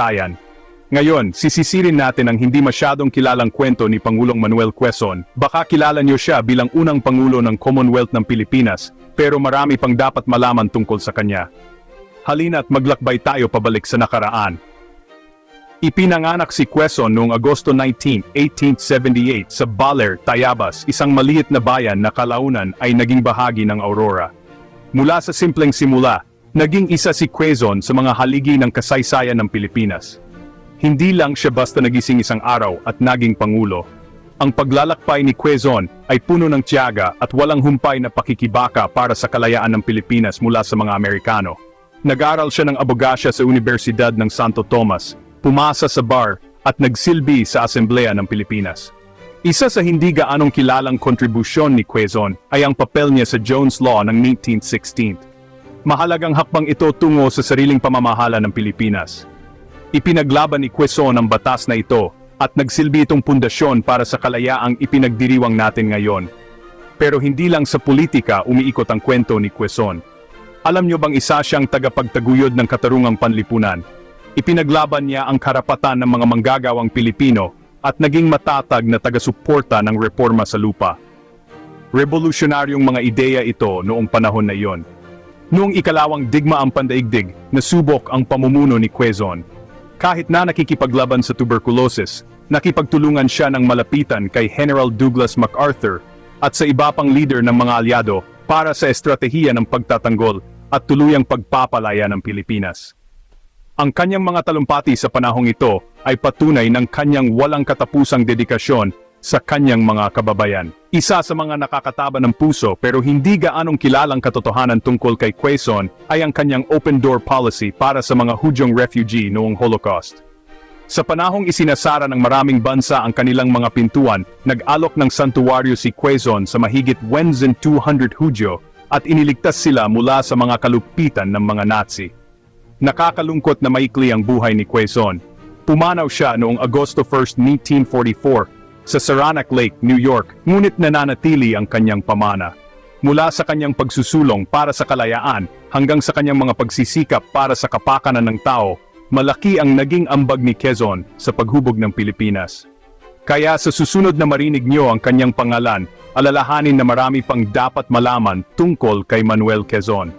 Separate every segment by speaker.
Speaker 1: kasaysayan. Ngayon, sisisirin natin ang hindi masyadong kilalang kwento ni Pangulong Manuel Quezon. Baka kilala niyo siya bilang unang Pangulo ng Commonwealth ng Pilipinas, pero marami pang dapat malaman tungkol sa kanya. Halina't maglakbay tayo pabalik sa nakaraan. Ipinanganak si Quezon noong Agosto 19, 1878 sa Baler, Tayabas, isang maliit na bayan na kalaunan ay naging bahagi ng Aurora. Mula sa simpleng simula, naging isa si Quezon sa mga haligi ng kasaysayan ng Pilipinas. Hindi lang siya basta nagising isang araw at naging Pangulo. Ang paglalakbay ni Quezon ay puno ng tiyaga at walang humpay na pakikibaka para sa kalayaan ng Pilipinas mula sa mga Amerikano. Nag-aral siya ng abogasya sa Universidad ng Santo Tomas, pumasa sa bar at nagsilbi sa Asamblea ng Pilipinas. Isa sa hindi gaanong kilalang kontribusyon ni Quezon ay ang papel niya sa Jones Law ng 1916. Mahalagang hakbang ito tungo sa sariling pamamahala ng Pilipinas. Ipinaglaban ni Quezon ang batas na ito at nagsilbi itong pundasyon para sa kalayaang ipinagdiriwang natin ngayon. Pero hindi lang sa politika umiikot ang kwento ni Quezon. Alam niyo bang isa siyang tagapagtaguyod ng katarungang panlipunan? Ipinaglaban niya ang karapatan ng mga manggagawang Pilipino at naging matatag na taga-suporta ng reforma sa lupa. Revolusyonaryong mga ideya ito noong panahon na iyon. Noong ikalawang digmaang pandaigdig, nasubok ang pamumuno ni Quezon. Kahit na nakikipaglaban sa tuberculosis, nakipagtulungan siya ng malapitan kay General Douglas MacArthur at sa iba pang leader ng mga alyado para sa estratehiya ng pagtatanggol at tuluyang pagpapalaya ng Pilipinas. Ang kanyang mga talumpati sa panahong ito ay patunay ng kanyang walang katapusang dedikasyon sa kanyang mga kababayan. Isa sa mga nakakataba ng puso pero hindi gaanong kilalang katotohanan tungkol kay Quezon ay ang kanyang open door policy para sa mga Hudyong refugee noong Holocaust. Sa panahong isinasara ng maraming bansa ang kanilang mga pintuan, nag-alok ng santuwaryo si Quezon sa mahigit 1,200 Hudyo at iniligtas sila mula sa mga kalupitan ng mga Nazi. Nakakalungkot na maikli ang buhay ni Quezon. Pumanaw siya noong Agosto 1, 1944 sa Saranac Lake, New York, ngunit nananatili ang kanyang pamana. Mula sa kanyang pagsusulong para sa kalayaan hanggang sa kanyang mga pagsisikap para sa kapakanan ng tao, malaki ang naging ambag ni Quezon sa paghubog ng Pilipinas. Kaya sa susunod na marinig niyo ang kanyang pangalan, alalahanin na marami pang dapat malaman tungkol kay Manuel Quezon.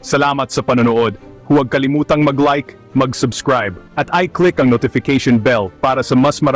Speaker 1: Salamat sa panonood. Huwag kalimutang mag-like, mag-subscribe, at i-click ang notification bell para sa mas marami